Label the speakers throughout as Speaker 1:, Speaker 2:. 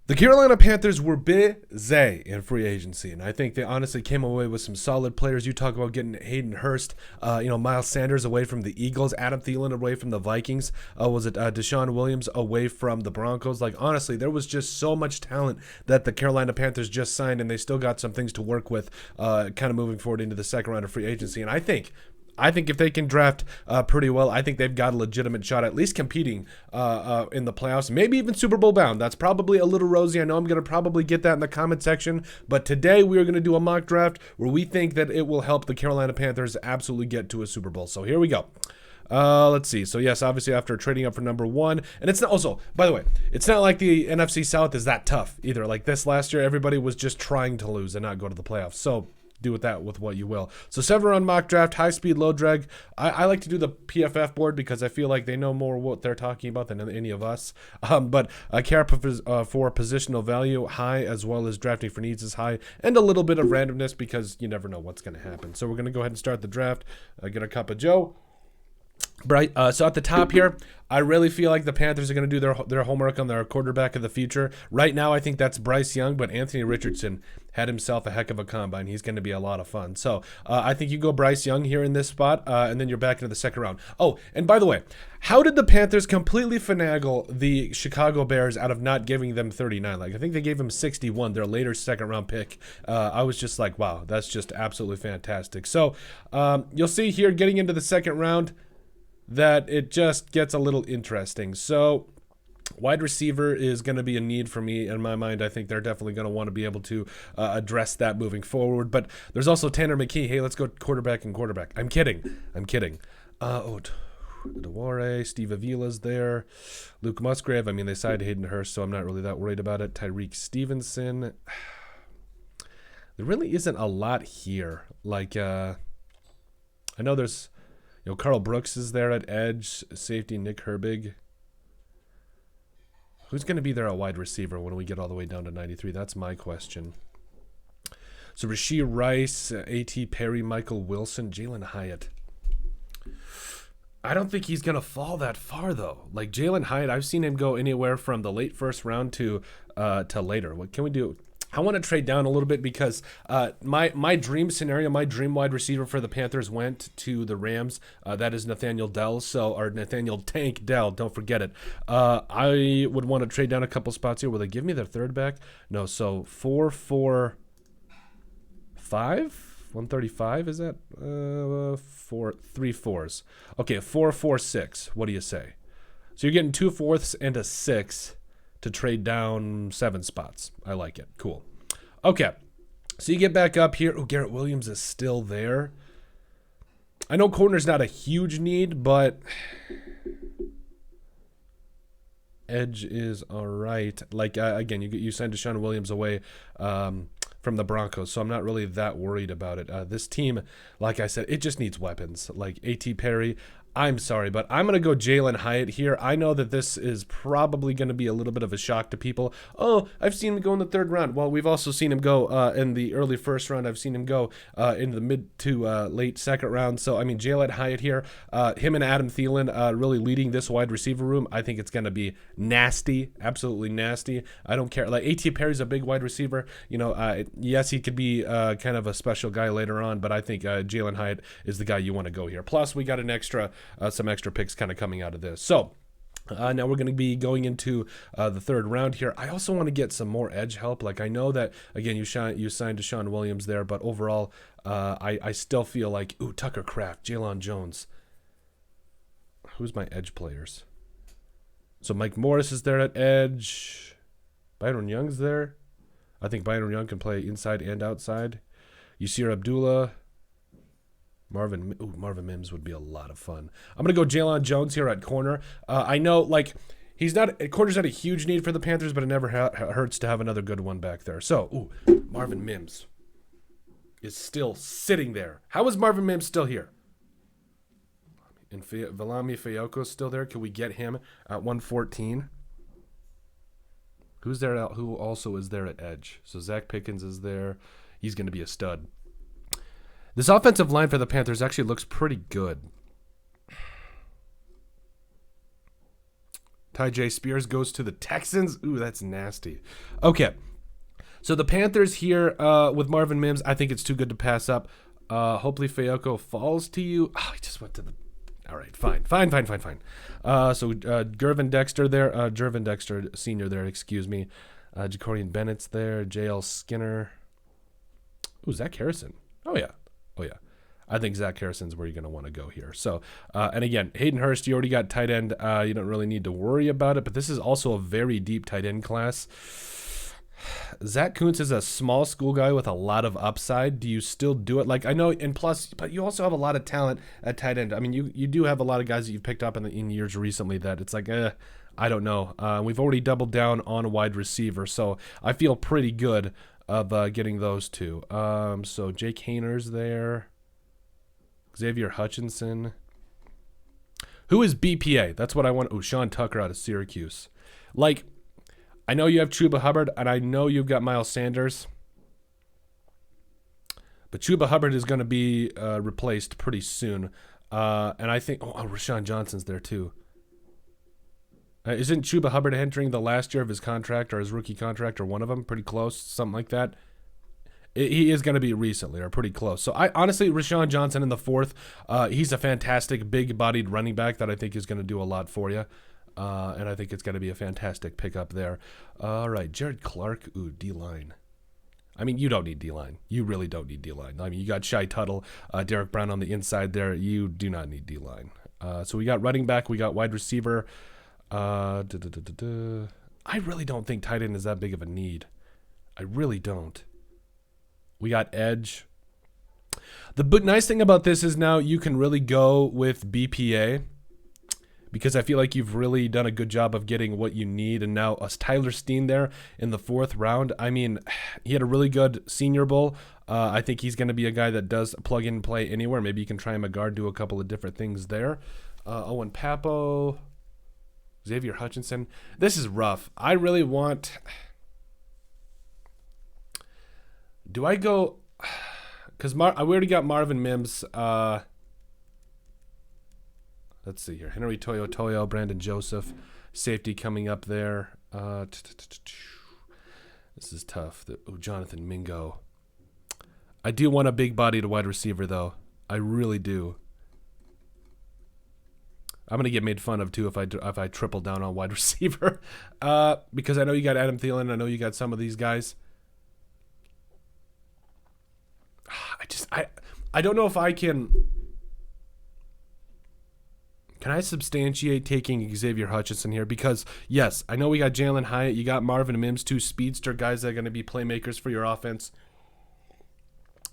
Speaker 1: The Carolina Panthers were busy in free agency, and I think they honestly came away with some solid players. You talk about getting Hayden Hurst, Miles Sanders away from the Eagles, Adam Thielen away from the Vikings. Deshaun Williams away from the Broncos? Like, honestly, there was just so much talent that the Carolina Panthers just signed, and they still got some things to work with kind of moving forward into the second round of free agency. And I think if they can draft pretty well, I think they've got a legitimate shot at least competing in the playoffs, maybe even Super Bowl bound. That's probably a little rosy. I know I'm going to probably get that in the comment section, but today we are going to do a mock draft where we think that it will help the Carolina Panthers absolutely get to a Super Bowl. So here we go. Let's see. So yes, obviously after trading up for number one, and it's not also, by the way, it's not like the NFC South is that tough either. Like this last year, everybody was just trying to lose and not go to the playoffs. So do with that with what you will. So 7-round mock draft, high speed, low drag. I like to do the PFF board because I feel like they know more what they're talking about than any of us. But care for positional value high, as well as drafting for needs is high, and a little bit of randomness because you never know what's going to happen. So we're going to go ahead and start the draft. Get a cup of Joe. Right. So at the top here, I really feel like the Panthers are going to do their homework on their quarterback of the future. Right now, I think that's Bryce Young, but Anthony Richardson had himself a heck of a combine. He's going to be a lot of fun. So I think you go Bryce Young here in this spot, and then you're back into the second round. Oh, and by the way, how did the Panthers completely finagle the Chicago Bears out of not giving them 39? Like, I think they gave them 61, their later second round pick. I was just like, wow, that's just absolutely fantastic. So you'll see here getting into the second round that it just gets a little interesting. So wide receiver is going to be a need for me in my mind. I think they're definitely going to want to be able to address that moving forward. But there's also Tanner McKee. Hey, let's go quarterback and quarterback. I'm kidding. Dewar, Steve Avila's there. Luke Musgrave. I mean, they signed Hayden Hurst, so I'm not really that worried about it. Tyreek Stevenson. There really isn't a lot here. Like, I know there's, Carl Brooks is there at edge, safety Nick Herbig. Who's going to be there at wide receiver when we get all the way down to 93? That's my question. So Rashee Rice, A.T. Perry, Michael Wilson, Jalen Hyatt. I don't think he's going to fall that far, though. Like Jalen Hyatt, I've seen him go anywhere from the late first round to later. What can we do? I want to trade down a little bit because my dream scenario, my dream wide receiver for the Panthers went to the Rams. That is Nathaniel Tank Dell. Don't forget it. I would want to trade down a couple spots here. Will they give me their third back? No. So 4-4-5, 135 is that? 3 4s. Okay, 4-4-6. What do you say? So you're getting 2 4ths and a 6. To trade down 7 spots. I like it. Cool. Okay. So you get back up here. Oh, Garrett Williams is still there. I know corner's not a huge need, but edge is all right. Like, again, you signed Deshaun Williams away from the Broncos, so I'm not really that worried about it. This team, like I said, it just needs weapons. Like A.T. Perry, I'm sorry, but I'm going to go Jalen Hyatt here. I know that this is probably going to be a little bit of a shock to people. Oh, I've seen him go in the third round. Well, we've also seen him go in the early first round. I've seen him go in the mid to late second round. So, I mean, Jalen Hyatt here, him and Adam Thielen really leading this wide receiver room. I think it's going to be nasty, absolutely nasty. I don't care. Like, A.T. Perry's a big wide receiver. Yes, he could be kind of a special guy later on, but I think Jalen Hyatt is the guy you want to go here. Plus, we got some extra picks kind of coming out of this. So now we're going to be going into the third round here. I also want to get some more edge help. Like, I know that, again, you signed Deshaun Williams there, but overall, I still feel like, Tucker Kraft, Jalen Jones. Who's my edge players? So Mike Morris is there at edge. Byron Young's there. I think Byron Young can play inside and outside. Yasir Abdullah. Marvin Mims would be a lot of fun. I'm going to go Jalen Jones here at corner. I know, like, corner's not a huge need for the Panthers, but it never hurts to have another good one back there. So, Marvin Mims is still sitting there. How is Marvin Mims still here? And Valami Fayoko's still there. Can we get him at 114? Who's there? Who also is there at edge? So Zach Pickens is there. He's going to be a stud. This offensive line for the Panthers actually looks pretty good. Ty J. Spears goes to the Texans. Ooh, that's nasty. Okay. So the Panthers here with Marvin Mims, I think it's too good to pass up. Hopefully Fayoko falls to you. Oh, he just went to the... All right, fine. So Gervin Dexter there. Gervin Dexter Sr. there, excuse me. Jacorian Bennett's there. J.L. Skinner. Ooh, Zach Harrison. Oh, yeah. I think Zach Harrison's where you're going to want to go here. So, and again, Hayden Hurst, you already got tight end. You don't really need to worry about it, but this is also a very deep tight end class. Zach Kuntz is a small school guy with a lot of upside. Do you still do it? Like, I know, and plus, but you also have a lot of talent at tight end. I mean, you do have a lot of guys that you've picked up in years recently that it's like, I don't know. We've already doubled down on a wide receiver, so I feel pretty good of getting those two. So Jake Hayner's there. Xavier Hutchinson. Who is BPA? That's what I want. Oh, Sean Tucker out of Syracuse. Like, I know you have Chuba Hubbard, and I know you've got Miles Sanders. But Chuba Hubbard is going to be replaced pretty soon. And I think, Rashawn Johnson's there too. Isn't Chuba Hubbard entering the last year of his contract or his rookie contract or one of them? Pretty close, something like that. He is going to be recently or pretty close. So I honestly, Rashawn Johnson in the fourth, he's a fantastic big-bodied running back that I think is going to do a lot for you. And I think it's going to be a fantastic pickup there. All right, Jared Clark, D-line. I mean, you don't need D-line. You really don't need D-line. I mean, you got Shai Tuttle, Derek Brown on the inside there. You do not need D-line. So we got running back. We got wide receiver. I really don't think tight end is that big of a need. I really don't. We got edge. The nice thing about this is now you can really go with BPA because I feel like you've really done a good job of getting what you need. And now Tyler Steen there in the fourth round. I mean, he had a really good Senior Bowl. I think he's going to be a guy that does plug in and play anywhere. Maybe you can try him a guard, do a couple of different things there. Owen Papo, Xavier Hutchinson. This is rough. I really want... Do I go... Because we already got Marvin Mims. Let's see here. Henry Toyo, Brandon Joseph. Safety coming up there. This is tough. Jonathan Mingo. I do want a big-bodied wide receiver, though. I really do. I'm going to get made fun of, too, if I triple down on wide receiver. Because I know you got Adam Thielen. I know you got some of these guys. I don't know if I can I substantiate taking Xavier Hutchinson here? Because, yes, I know we got Jalen Hyatt. You got Marvin Mims, two speedster guys that are going to be playmakers for your offense.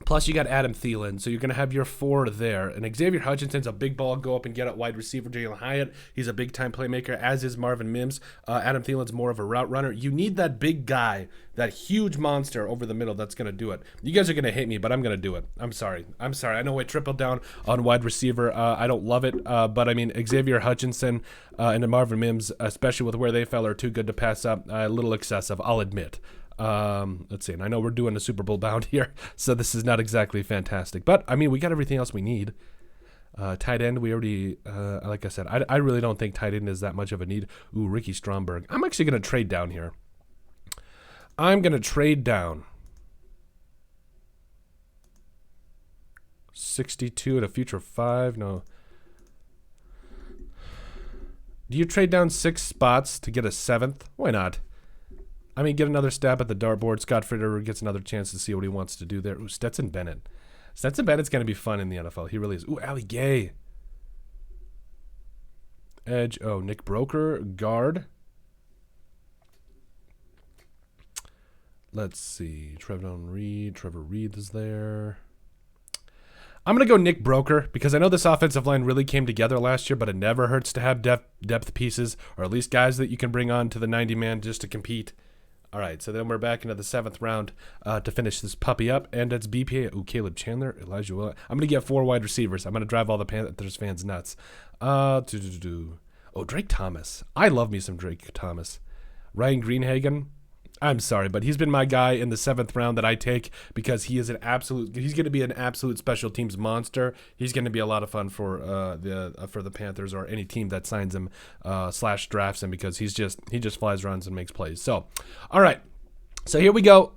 Speaker 1: Plus, you got Adam Thielen, so you're going to have your four there. And Xavier Hutchinson's a big ball, go up and get at wide receiver. Jalen Hyatt, he's a big-time playmaker, as is Marvin Mims. Adam Thielen's more of a route runner. You need that big guy, that huge monster over the middle that's going to do it. You guys are going to hate me, but I'm going to do it. I'm sorry. I know I tripled down on wide receiver. I don't love it, but, I mean, Xavier Hutchinson and Marvin Mims, especially with where they fell, are too good to pass up. A little excessive, I'll admit. Let's see, and I know we're doing a Super Bowl bound here, so this is not exactly fantastic, but I mean, we got everything else we need. Tight end, we already, like I said, I really don't think tight end is that much of a need. Ooh, Ricky Stromberg. I'm actually going to trade down here. I'm going to trade down. 62 at a future 5. No. Do you trade down 6 spots to get a 7th? Why not? I mean, get another stab at the dartboard. Scott Fritter gets another chance to see what he wants to do there. Ooh, Stetson Bennett. Stetson Bennett's going to be fun in the NFL. He really is. Ooh, Ali Gay. Edge. Oh, Nick Broker. Guard. Let's see. Trevor Reed is there. I'm going to go Nick Broker because I know this offensive line really came together last year, but it never hurts to have depth pieces, or at least guys that you can bring on to the 90-man just to compete. All right, so then we're back into the 7th round to finish this puppy up, and it's BPA. Ooh, Caleb Chandler, Elijah Will. I'm going to get 4 wide receivers. I'm going to drive all the Panthers fans nuts. Oh, Drake Thomas. I love me some Drake Thomas. Ryan Greenhagen. I'm sorry, but he's been my guy in the 7th round that I take because he's going to be an absolute special teams monster. He's going to be a lot of fun for the Panthers or any team that signs him / drafts him, because he just flies, runs, and makes plays. So, all right. So here we go.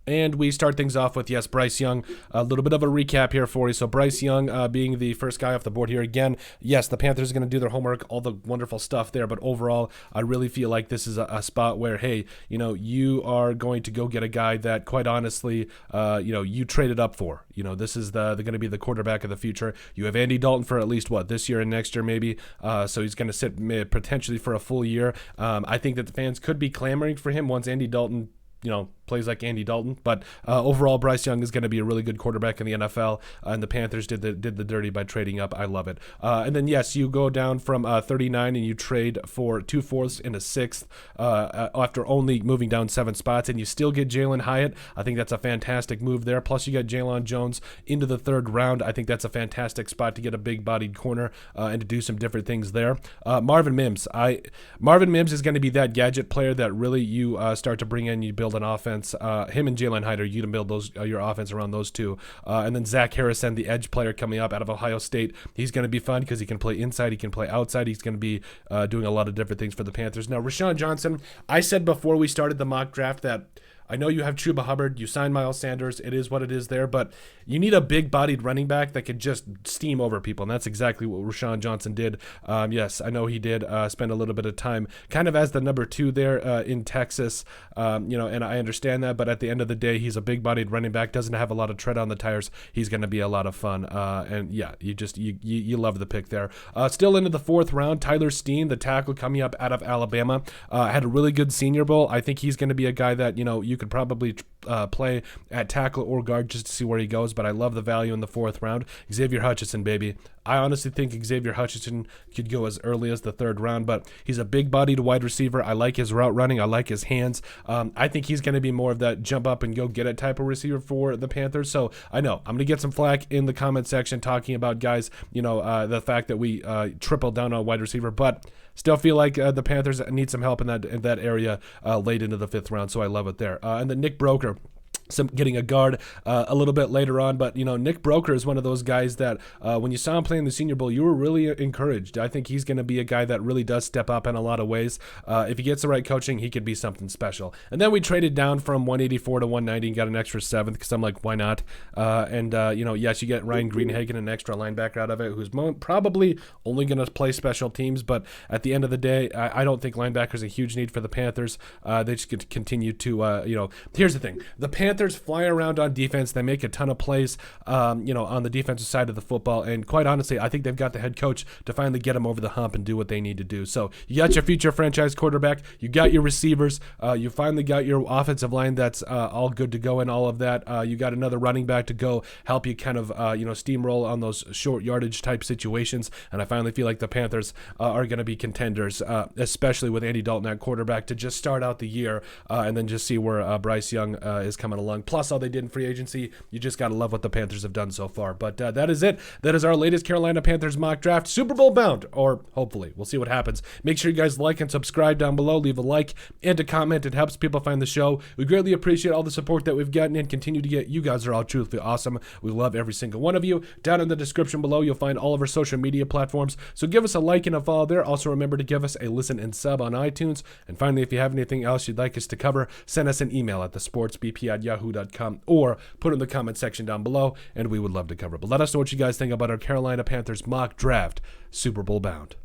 Speaker 1: And we start things off with, yes, Bryce Young. A little bit of a recap here for you. So Bryce Young being the first guy off the board here. Again, yes, the Panthers are going to do their homework, all the wonderful stuff there. But overall, I really feel like this is a spot where, hey, you are going to go get a guy that, quite honestly, you traded up for. This is they're going to be the quarterback of the future. You have Andy Dalton for at least, this year and next year maybe. So he's going to sit potentially for a full year. I think that the fans could be clamoring for him once Andy Dalton plays like Andy Dalton, but overall, Bryce Young is going to be a really good quarterback in the NFL, and the Panthers did the dirty by trading up. I love it. And then, yes, you go down from 39 and you trade for 2 fourths and a 6th after only moving down 7 spots, and you still get Jalen Hyatt. I think that's a fantastic move there. Plus, you got Jalen Jones into the 3rd round. I think that's a fantastic spot to get a big-bodied corner and to do some different things there. Marvin Mims. Marvin Mims is going to be that gadget player that really you start to bring in, you build an offense. Him and Jalen Hyatt, you can build your offense around those two. And then Zach Harrison, the edge player coming up out of Ohio State. He's going to be fun because he can play inside, he can play outside. He's going to be doing a lot of different things for the Panthers. Now, Rashawn Johnson, I said before we started the mock draft that I know you have Chuba Hubbard, you signed Miles Sanders, it is what it is there, but you need a big-bodied running back that could just steam over people, and that's exactly what Rashawn Johnson did. Yes, I know he did spend a little bit of time kind of as the number 2 there in Texas, and I understand that, but at the end of the day, he's a big-bodied running back, doesn't have a lot of tread on the tires. He's going to be a lot of fun, and yeah, you love the pick there. Still into the 4th round, Tyler Steen, the tackle coming up out of Alabama, had a really good Senior Bowl. I think he's going to be a guy that, you could probably play at tackle or guard just to see where he goes, but I love the value in the 4th round. Xavier Hutchinson, baby. I honestly think Xavier Hutchinson could go as early as the 3rd round, but he's a big-bodied wide receiver. I like his route running. I like his hands. I think he's going to be more of that jump up and go get it type of receiver for the Panthers. So I know I'm going to get some flack in the comment section talking about guys, the fact that we tripled down on wide receiver, but still feel like the Panthers need some help in that area late into the 5th round, so I love it there. And then Nick Broker, getting a guard a little bit later on, but Nick Broker is one of those guys that when you saw him play in the Senior Bowl, you were really encouraged. I think he's going to be a guy that really does step up in a lot of ways. If he gets the right coaching, he could be something special. And then we traded down from 184 to 190 and got an extra 7th because I'm like, why not? Yes, you get Ryan Greenhagen, an extra linebacker out of it, who's probably only going to play special teams, but at the end of the day, I don't think linebacker is a huge need for the Panthers. They just get to continue to, here's the thing. The Panthers fly around on defense. They make a ton of plays, on the defensive side of the football. And quite honestly, I think they've got the head coach to finally get them over the hump and do what they need to do. So you got your future franchise quarterback. You got your receivers. You finally got your offensive line that's all good to go and all of that. You got another running back to go help you kind of, steamroll on those short yardage type situations. And I finally feel like the Panthers are going to be contenders, especially with Andy Dalton at quarterback, to just start out the year and then just see where Bryce Young is coming along. Plus all they did in free agency. You just got to love what the Panthers have done so far. But that is it. That is our latest Carolina Panthers mock draft, Super Bowl bound, or hopefully. We'll see what happens. Make sure you guys like and subscribe down below. Leave a like and a comment. It helps people find the show. We greatly appreciate all the support that we've gotten and continue to get. You guys are all truthfully awesome. We love every single one of you. Down in the description below, you'll find all of our social media platforms. So give us a like and a follow there. Also remember to give us a listen and sub on iTunes. And finally, if you have anything else you'd like us to cover, send us an email at thesportsbp@yahoo.com or put it in the comment section down below, and we would love to cover it. But let us know what you guys think about our Carolina Panthers mock draft, Super Bowl bound.